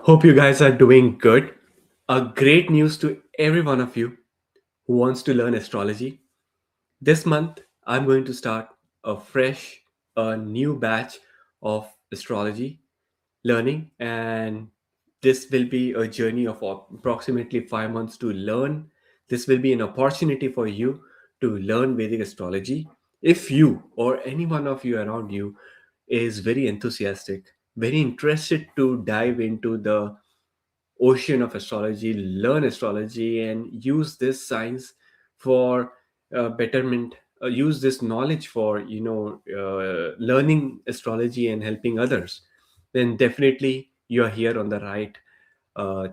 Hope you guys are doing good. A great news to every one of you who wants to learn astrology. This month, I'm going to start a new batch of astrology learning, and this will be a journey of approximately 5 months to learn. This will be an opportunity for you to learn Vedic astrology. If you or any one of you around you is very enthusiastic, very interested to dive into the ocean of astrology, learn astrology, and use this science for betterment. Use this knowledge for learning astrology and helping others. Then definitely you're here on the right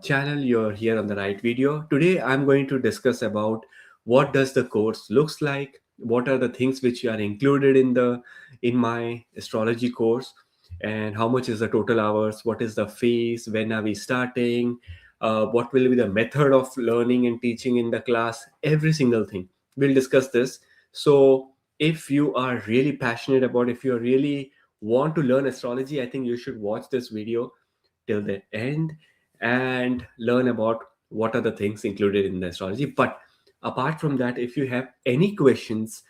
channel. You're here on the right video. Today I'm going to discuss about what does the course looks like. What are the things which are included in my astrology course, and how much is the total hours, what is the fees, when are we starting, what will be the method of learning and teaching in the class, every single thing we'll discuss this. So if you are really passionate about, if you really want to learn astrology, I think you should watch this video till the end and learn about what are the things included in the astrology. But apart from that, if you have any questions,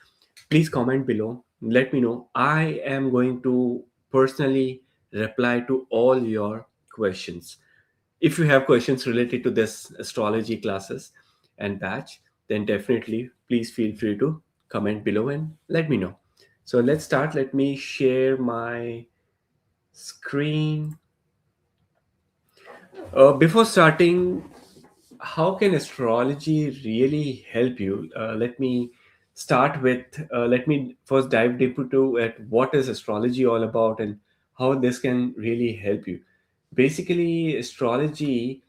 please comment below. Let me know. I am going to personally reply to all your questions. If you have questions related to this astrology classes and batch, then definitely please feel free to comment below and let me know. So let's start. Let me share my screen. Before starting, how can astrology really help you? Let me first dive deeper to at what is astrology all about and how this can really help you. Basically, astrology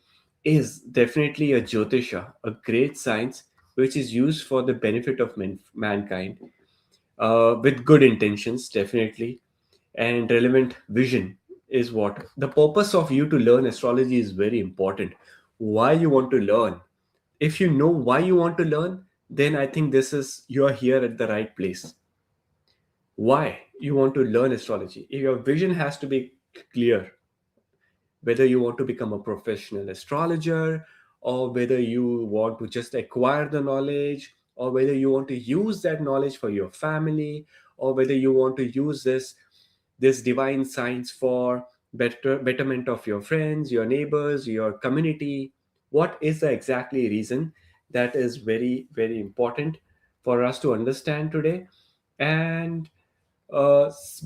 is definitely a Jyotisha, a great science which is used for the benefit of mankind, with good intentions, definitely, and relevant vision is what the purpose of you to learn astrology is very important. Why you want to learn? If you know why you want to learn, then I think this is you are here at the right place. Why you want to learn astrology? If your vision has to be clear, whether you want to become a professional astrologer, or whether you want to just acquire the knowledge, or whether you want to use that knowledge for your family, or whether you want to use this divine science for betterment of your friends, your neighbors, your community. What is the exactly reason? That is very very important for us to understand today. And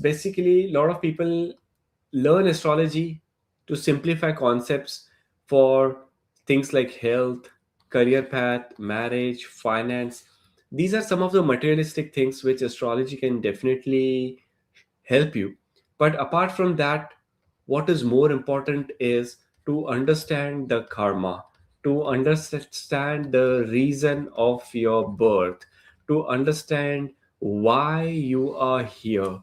basically a lot of people learn astrology to simplify concepts for things like health, career path, marriage, finance. These are some of the materialistic things which astrology can definitely help you. But apart from that, what is more important is to understand the karma, to understand the reason of your birth, to understand why you are here.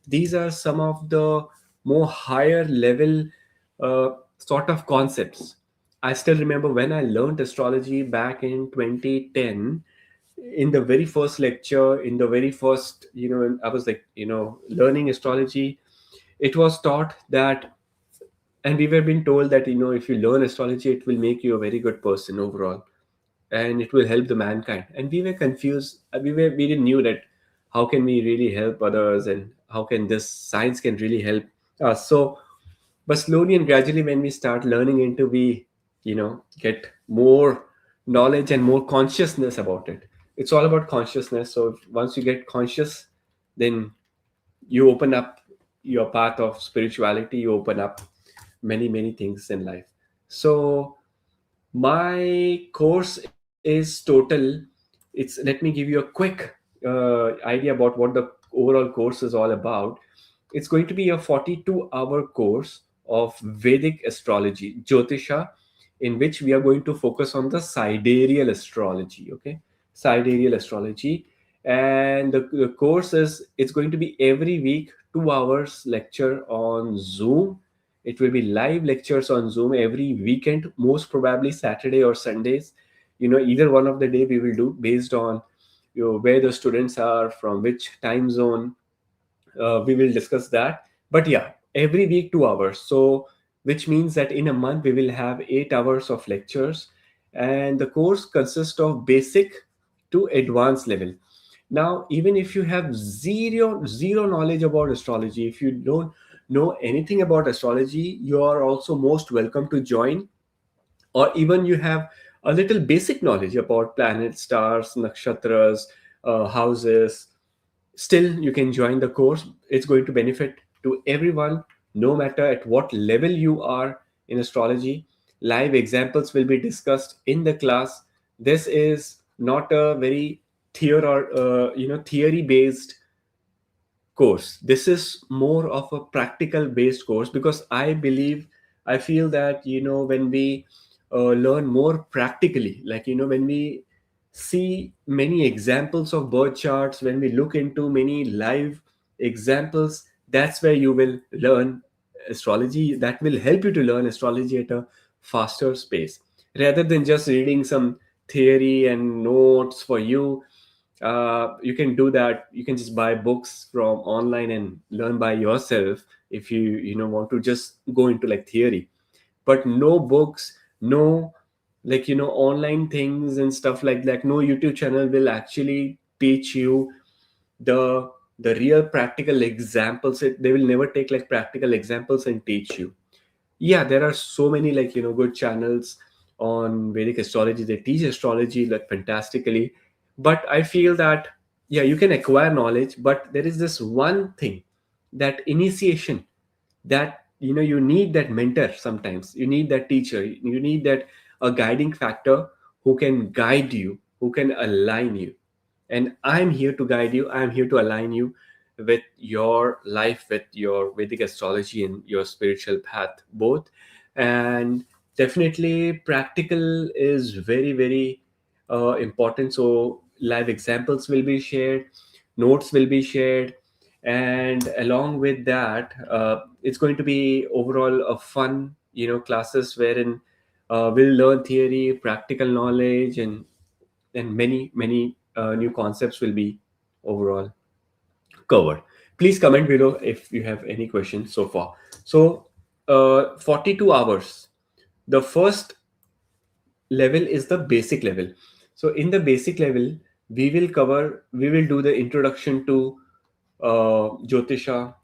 These are some of the more higher level uh, sort of concepts. I still remember when I learned astrology back in 2010, in the very first lecture, in the very first, I was like, learning astrology. It was taught that, and we were being told that, if you learn astrology, it will make you a very good person overall, and it will help the mankind. And we were confused. We didn't knew that how can we really help others, and how can this science can really help us. So, but slowly and gradually, when we start learning into, we get more knowledge and more consciousness about it. It's all about consciousness. So once you get conscious, then you open up your path of spirituality, you open up many many things in life. So my course is total, let me give you a quick idea about what the overall course is all about. It's going to be a 42-hour course of Vedic astrology, Jyotisha, in which we are going to focus on the sidereal astrology. Okay, sidereal astrology. And the course is, it's going to be every week, 2 hours lecture on Zoom. It will be live lectures on Zoom every weekend, most probably Saturday or Sundays. Either one of the day we will do based on where the students are, from which time zone. We will discuss that. But yeah, every week 2 hours. So which means that in a month we will have 8 hours of lectures, and the course consists of basic to advanced level. Now, even if you have zero knowledge about astrology, if you don't know anything about astrology, you are also most welcome to join. Or even you have a little basic knowledge about planets, stars, nakshatras, houses, still you can join the course. It's going to benefit to everyone, no matter at what level you are in astrology. Live examples will be discussed in the class. This is not a very theory based course. This is more of a practical based course, because I feel that, when we learn more practically, like, when we see many examples of birth charts, when we look into many live examples, that's where you will learn astrology. That will help you to learn astrology at a faster pace, rather than just reading some theory and notes for you. You can do that. You can just buy books from online and learn by yourself, if you want to just go into like theory. But no books, no, like, online things and stuff like that, no YouTube channel will actually teach you the the real practical examples. They will never take like practical examples and teach you. Yeah, there are so many, like, good channels on Vedic astrology. They teach astrology like fantastically. But I feel that, yeah, you can acquire knowledge, but there is this one thing, that initiation, that, you need that mentor. Sometimes you need that teacher, you need that a guiding factor, who can guide you, who can align you. And I'm here to guide you, I'm here to align you with your life, with your Vedic astrology and your spiritual path both. And definitely practical is very, very important. So live examples will be shared, notes will be shared, and along with that, it's going to be overall a fun, classes, wherein we'll learn theory, practical knowledge, and many new concepts will be overall covered. Please comment below if you have any questions so far. So 42 hours. The first level is the basic level. So in the basic level, we will do the introduction to Jyotisha,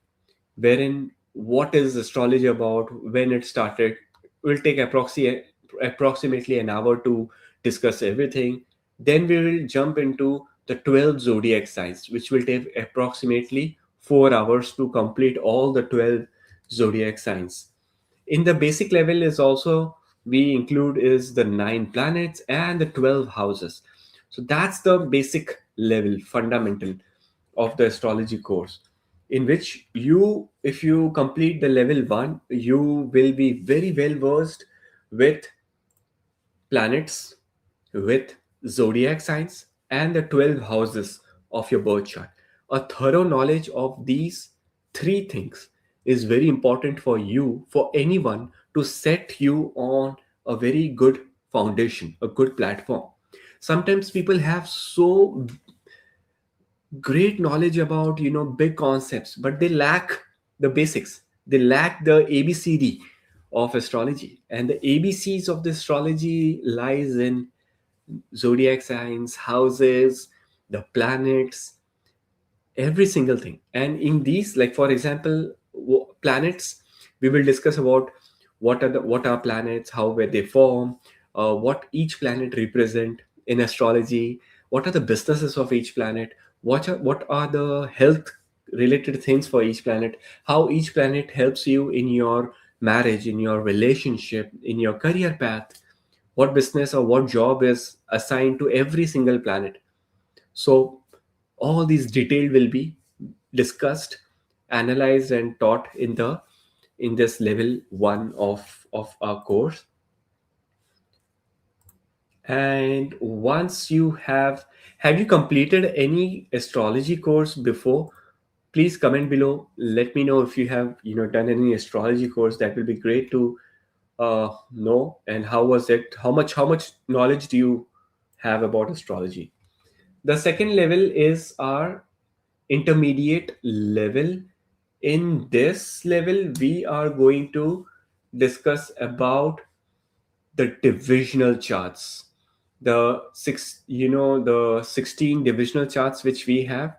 wherein what is astrology about, when it started. Will take approximately an hour to discuss everything. Then we will jump into the 12 zodiac signs, which will take approximately 4 hours to complete all the 12 zodiac signs. In the basic level is also, we include is the 9 planets and the 12 houses. So that's the basic level, fundamental of the astrology course, in which you, if you complete the level 1, you will be very well versed with planets, with zodiac signs, and the 12 houses of your birth chart. A thorough knowledge of these three things is very important for you, for anyone, to set you on a very good foundation, a good platform. Sometimes people have so great knowledge about, big concepts, but they lack the basics. They lack the ABCD of astrology, and the ABCs of the astrology lies in zodiac signs, houses, the planets, every single thing. And in these, like for example, planets, we will discuss about what are planets, how were they formed, what each planet represent in astrology, what are the businesses of each planet, what are the health related things for each planet, how each planet helps you in your marriage, in your relationship, in your career path, what business or what job is assigned to every single planet. So all these detail will be discussed, analyzed, and taught in this level 1 of our course. And once you have you completed any astrology course before? Please comment below, let me know if you have, done any astrology course. That will be great to know. And how was it, how much knowledge do you have about astrology? The second level is our intermediate level. In this level, we are going to discuss about the divisional charts. The 16 divisional charts which we have,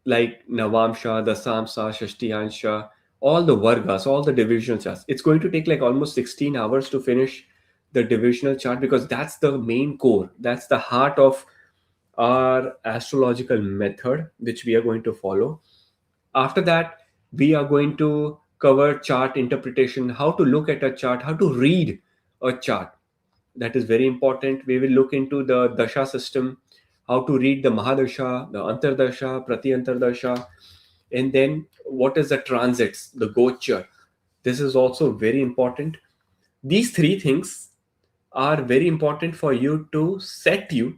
like Navamsha, Dasamsha, Shashtiyansha, all the Vargas, all the divisional charts. It's going to take like almost 16 hours to finish the divisional chart, because that's the main core. That's the heart of our astrological method, which we are going to follow. After that, we are going to cover chart interpretation, how to look at a chart, how to read a chart. That is very important. We will look into the dasha system, how to read the Mahadasha, the Antardasha, Pratyantardasha, and then what is the transits, the Gochar. This is also very important. These three things are very important for you to set you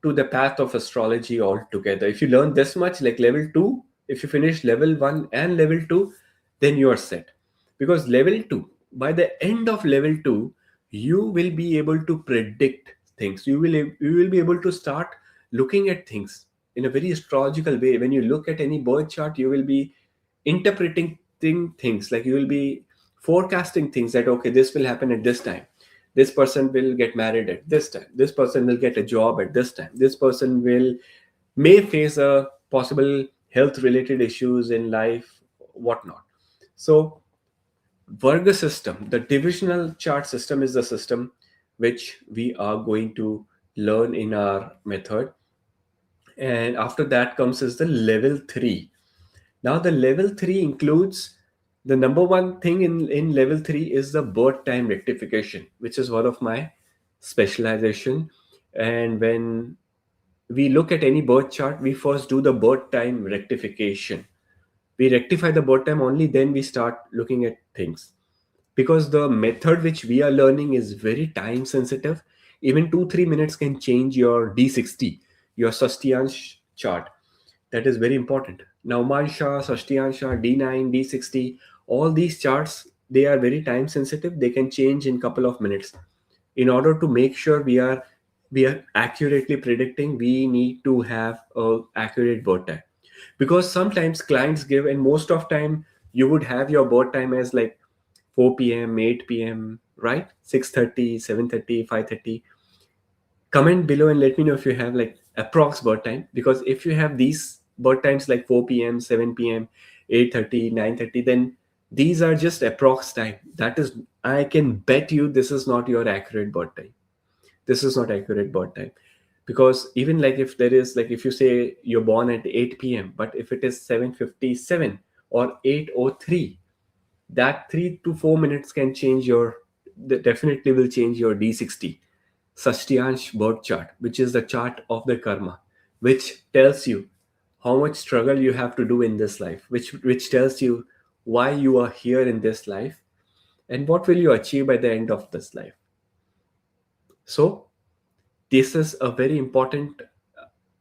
to the path of astrology altogether. If you learn this much, like level 2, if you finish level 1 and level 2, then you are set. Because level 2, by the end of level 2, you will be able to predict things. You will be able to start looking at things in a very astrological way. When you look at any birth chart, you will be interpreting things, like you will be forecasting things, that okay, this will happen at this time, this person will get married at this time, this person will get a job at this time, this person will may face a possible health related issues in life, whatnot. So Varga system, the divisional chart system, is the system which we are going to learn in our method. And after that comes is the level 3. Now the level 3 includes, the number one thing in level 3 is the birth time rectification, which is one of my specialization. And when we look at any birth chart, we first do the birth time rectification. We rectify the birth time, only then we start looking at things. Because the method which we are learning is very time sensitive. Even 2 3 minutes can change your D60, your Sastiyansh chart. That is very important. Now, Mansha, Sashtiyansha, D9, D60, all these charts, they are very time sensitive. They can change in couple of minutes. In order to make sure we are accurately predicting, we need to have a accurate birth time. Because sometimes clients give, and most of time you would have your birth time as like 4 p.m., 8 p.m., right? 6:30, 7:30, 5:30. Comment below and let me know if you have like approx birth time, because if you have these birth times like 4 p.m., 7 p.m., 8:30, 9:30, then these are just approx time. That is, I can bet you this is not your accurate birth time. This is not accurate birth time. Because even like if there is, like if you say you're born at 8 p.m., but if it is 7:57 or 8:03, that 3 to 4 minutes can change your, that definitely will change your D60 Sashtiyansh birth chart, which is the chart of the karma, which tells you how much struggle you have to do in this life, which tells you why you are here in this life, and what will you achieve by the end of this life. So this is a very important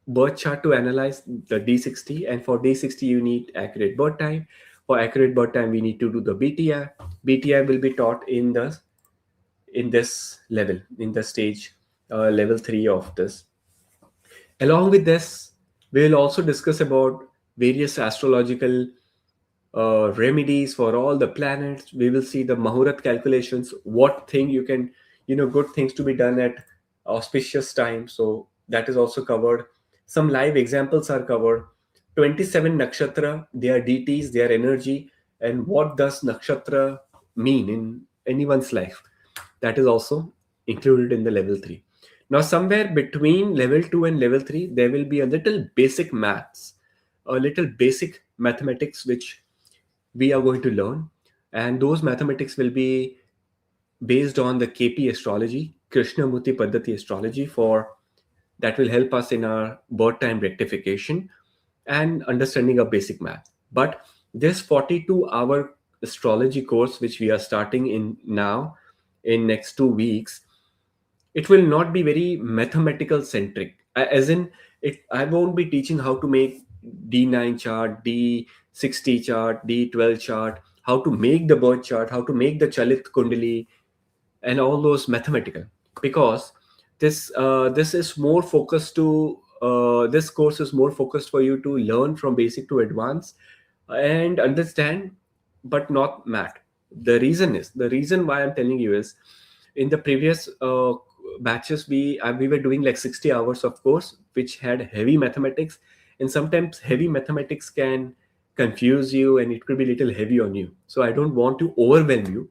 birth chart to analyze, the D60. And for D60 you need accurate birth time. For accurate birth time we need to do the BTI. BTI will be taught in this level, in the stage level 3 of this. Along with this, we will also discuss about various astrological remedies for all the planets. We will see the Mahurat calculations, what thing you can, good things to be done at auspicious time. So that is also covered. Some live examples are covered. 27 nakshatra, their deities, their energy, and what does nakshatra mean in anyone's life. That is also included in the level 3. Now, somewhere between level 2 and level 3, there will be a little basic maths, a little basic mathematics, which we are going to learn. And those mathematics will be based on the KP astrology, Krishnamurti Paddhati astrology, for that will help us in our birth time rectification and understanding of basic math. But this 42-hour astrology course, which we are starting in now, in next 2 weeks, it will not be very mathematical centric. As in, it I won't be teaching how to make D9 chart, D60 chart, D12 chart, how to make the birth chart, how to make the Chalit Kundali, and all those mathematical. Because this is more focused to this course is more focused for you to learn from basic to advanced and understand, but not math. The reason why I'm telling you is, in the previous batches, we were doing like 60 hours of course, which had heavy mathematics, and sometimes heavy mathematics can confuse you, and it could be little heavy on you. So I don't want to overwhelm you,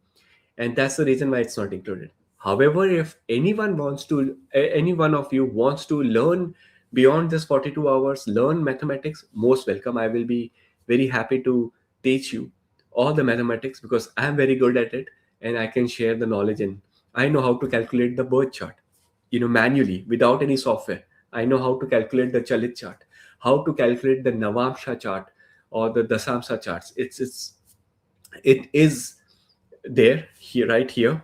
and that's the reason why it's not included. However, if any one of you wants to learn beyond this 42 hours, learn mathematics, most welcome. I will be very happy to teach you all the mathematics, because I'm very good at it, and I can share the knowledge. And I know how to calculate the birth chart, manually, without any software. I know how to calculate the chalit chart, how to calculate the navamsha chart or the dasamsa charts. It is there, here, right here,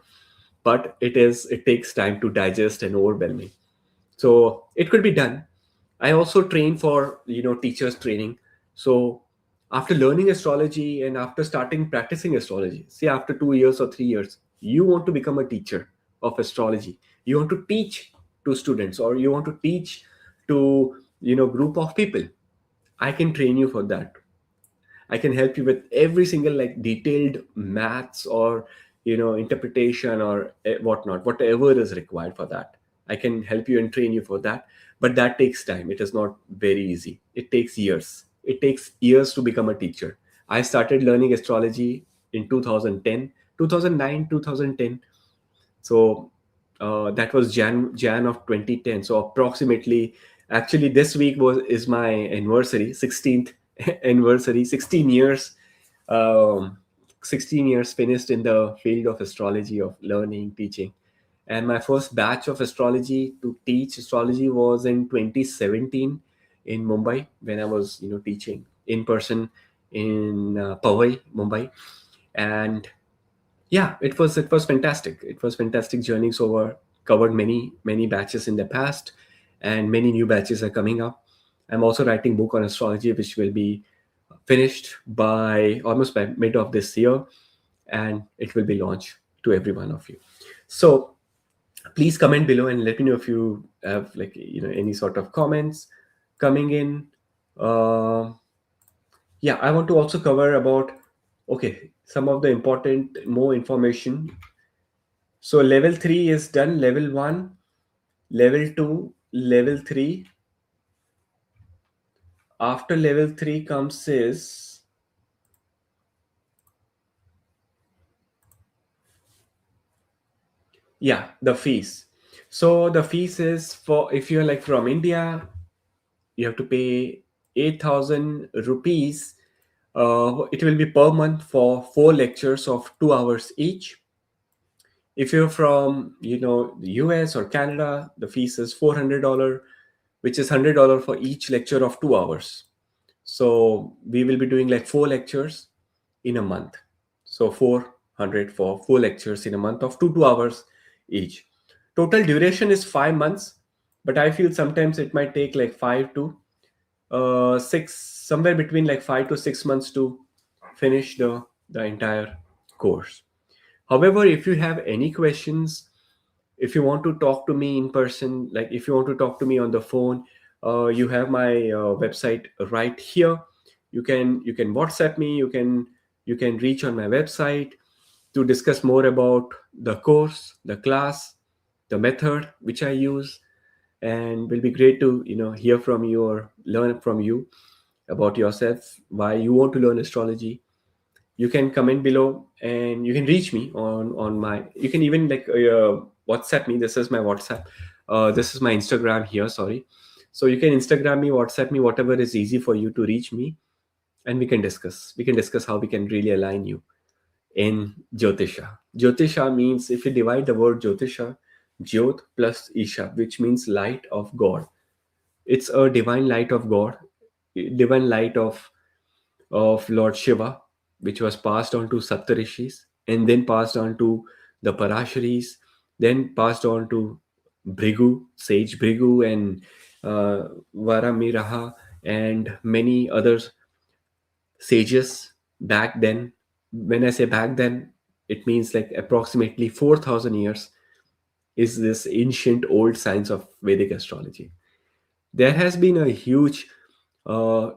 but it takes time to digest and overwhelming. So it could be done. I also train for teachers training. So after learning astrology and after starting practicing astrology, say after 2 years or 3 years, you want to become a teacher of astrology. You want to teach to students, or you want to teach to group of people. I can train you for that. I can help you with every single like detailed maths or interpretation or whatnot, whatever is required for that. I can help you and train you for that. But that takes time. It is not very easy. It takes years. It takes years to become a teacher. I started learning astrology in 2010, 2009, 2010. So that was Jan of 2010. So approximately, actually, this week is my anniversary, 16th anniversary, 16 years. um, 16 years finished in the field of astrology, of learning, teaching. And my first batch of astrology to teach astrology was in 2017 in Mumbai, when I was teaching in person in Powai, Mumbai. And yeah, it was fantastic. It was fantastic journeys over, covered many batches in the past, and many new batches are coming up. I'm also writing book on astrology, which will be finished by almost by mid of this year, and it will be launched to every one of you. So please comment below and let me know if you have like any sort of comments coming in. uh, yeah, I want to also cover about, okay, some of the important more information. So level 3 is done, level 1, level 2, level 3. After level 3 comes is, yeah, the fees. So the fees is, for if you're like from India, you have to pay 8,000 rupees. It will be per month for 4 lectures of 2 hours each. If you're from the US or Canada, the fees is $400, which is $100 for each lecture of 2 hours. So we will be doing like 4 lectures in a month. So 400 for 4 lectures in a month of 2 hours each. Total duration is 5 months, but I feel sometimes it might take like 5 to 6, somewhere between like 5 to 6 months to finish the entire course. However, if you have any questions, if you want to talk to me in person, like if you want to talk to me on the phone, you have my website right here. You can WhatsApp me. You can reach on my website to discuss more about the course, the class, the method which I use, and will be great to hear from you or learn from you about yourself, why you want to learn astrology. You can comment below, and you can reach me on my, you can even like WhatsApp me. This is my WhatsApp. This is my Instagram here, sorry. So you can Instagram me, WhatsApp me, whatever is easy for you to reach me, and we can discuss how we can really align you in Jyotisha. Jyotisha means, if you divide the word Jyotisha, Jyot plus Isha, which means light of God. It's a divine light of God, divine light of Lord Shiva, which was passed on to Saptarishis, and then passed on to the Parasharis, then passed on to Bhrigu, sage Bhrigu, and uh, Varamiraha, and many others sages back then. When I say back then, it means like approximately 4,000 years is this ancient old science of Vedic astrology. There has been a huge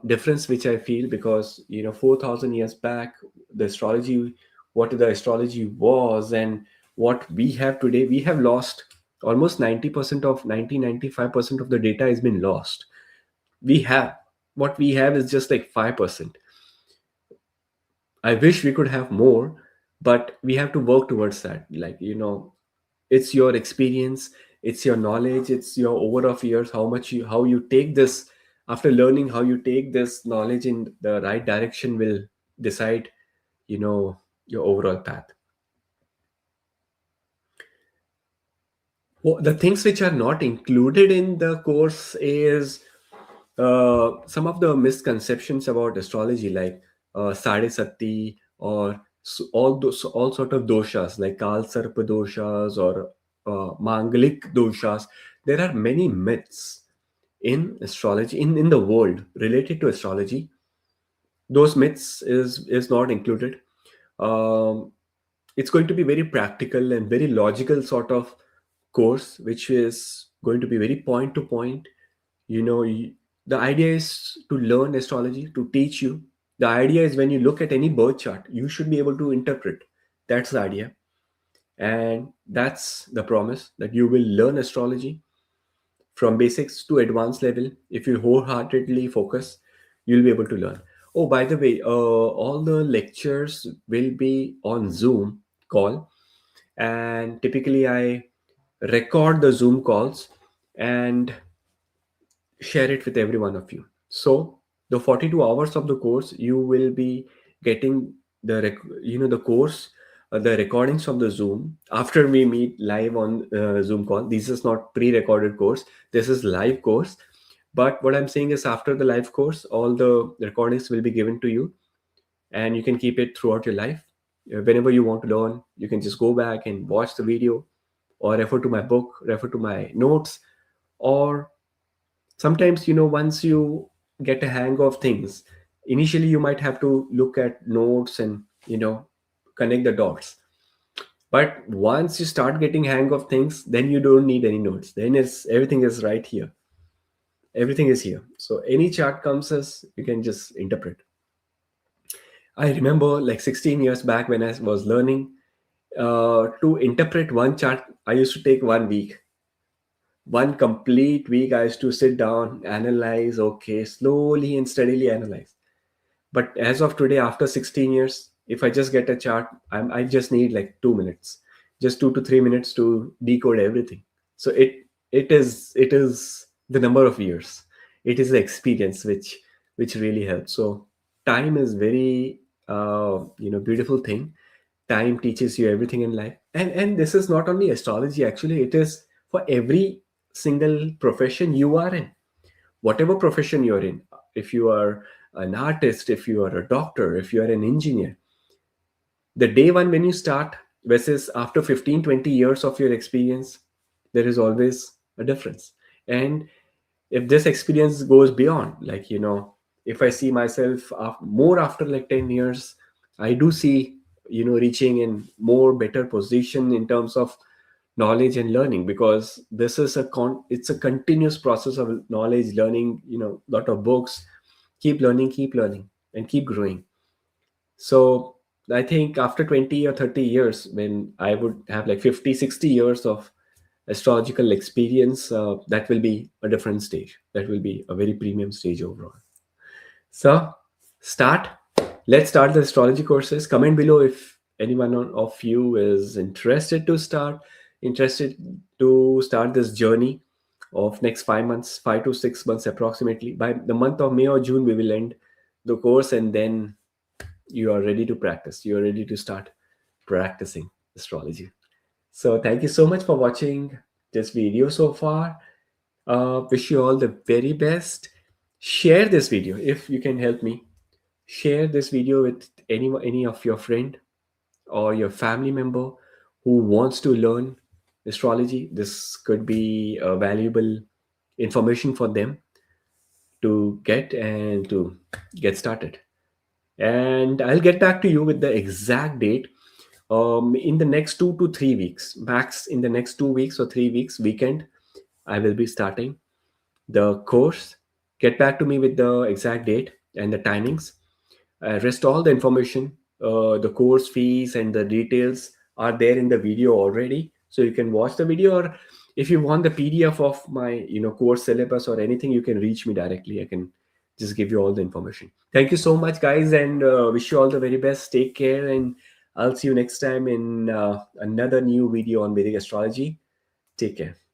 difference which I feel, because 4,000 years back the astrology what the astrology was and what we have today. We have lost almost 90% of 95% of the data has been lost. We have, what we have is just like 5%. I wish we could have more, but we have to work towards that. Like, it's your experience, it's your knowledge, it's your over of years, how you take this. After learning, how you take this knowledge in the right direction will decide, you know your overall path. Well, the things which are not included in the course is some of the misconceptions about astrology, like Sade Sati, or all sort of doshas like Kal Sarpa doshas, or Mangalik doshas. There are many myths in astrology, in the world, related to astrology. Those myths is not included. Um, it's going to be very practical and very logical sort of course, which is going to be very point to point. The idea is to learn astrology, to teach you. The idea is when you look at any birth chart, you should be able to interpret. That's the idea. And that's the promise, that you will learn astrology from basics to advanced level. If you wholeheartedly focus, you'll be able to learn. Oh, by the way, all the lectures will be on Zoom call, and typically I record the Zoom calls and share it with every one of you. So the 42 hours of the course, you will be getting the course, the recordings of the Zoom after we meet live on Zoom call. This is not pre-recorded course. This is live course. But what I'm saying is, after the live course, all the recordings will be given to you, and you can keep it throughout your life. Whenever you want to learn, you can just go back and watch the video, or refer to my book, refer to my notes. Or sometimes, once you get a hang of things, initially you might have to look at notes and connect the dots. But once you start getting hang of things, then you don't need any notes. Then it's everything is right here. Everything is here, so any chart comes as you can just interpret. I remember, like 16 years back, when I was learning, to interpret one chart, I used to take 1 week. One complete week I used to sit down, analyze, okay, slowly and steadily analyze. But as of today, after 16 years, if I just get a chart, I just need like 2 minutes, just 2 to 3 minutes to decode everything. So it is the number of years. It is the experience which really helps. So time is very beautiful thing. Time teaches you everything in life, and this is not only astrology. Actually, it is for every single profession you are in, whatever profession you're in. If you are an artist, if you are a doctor, if you are an engineer, the day one when you start versus after 15-20 years of your experience, there is always a difference. And if this experience goes beyond, like, if I see myself more after like 10 years, I do see, reaching in more better position in terms of knowledge and learning, because this is it's a continuous process of knowledge learning. Lot of books, keep learning and keep growing. So I think after 20 or 30 years, when I would have like 50-60 years of astrological experience, that will be a different stage. That will be a very premium stage overall. So start. Let's start the astrology courses. Comment below if anyone of you is interested to start this journey of next 5 months, 5 to 6 months approximately. By the month of May or June, we will end the course, and then you are ready to practice. You are ready to start practicing astrology. So thank you so much for watching this video so far. Wish you all the very best. Share this video if you can help me. Share this video with any of your friend or your family member who wants to learn astrology. This could be a valuable information for them to get and to get started. And I'll get back to you with the exact date in the next 2 to 3 weeks, max. In the next 2 weeks or 3 weeks weekend, I will be starting the course. Get back to me with the exact date and the timings. Rest all the information The course fees and the details are there in the video already, so you can watch the video. Or if you want the PDF of my course syllabus or anything, you can reach me directly. I can just give you all the information. Thank you so much, guys, and wish you all the very best. Take care, and I'll see you next time in another new video on Vedic astrology. Take care.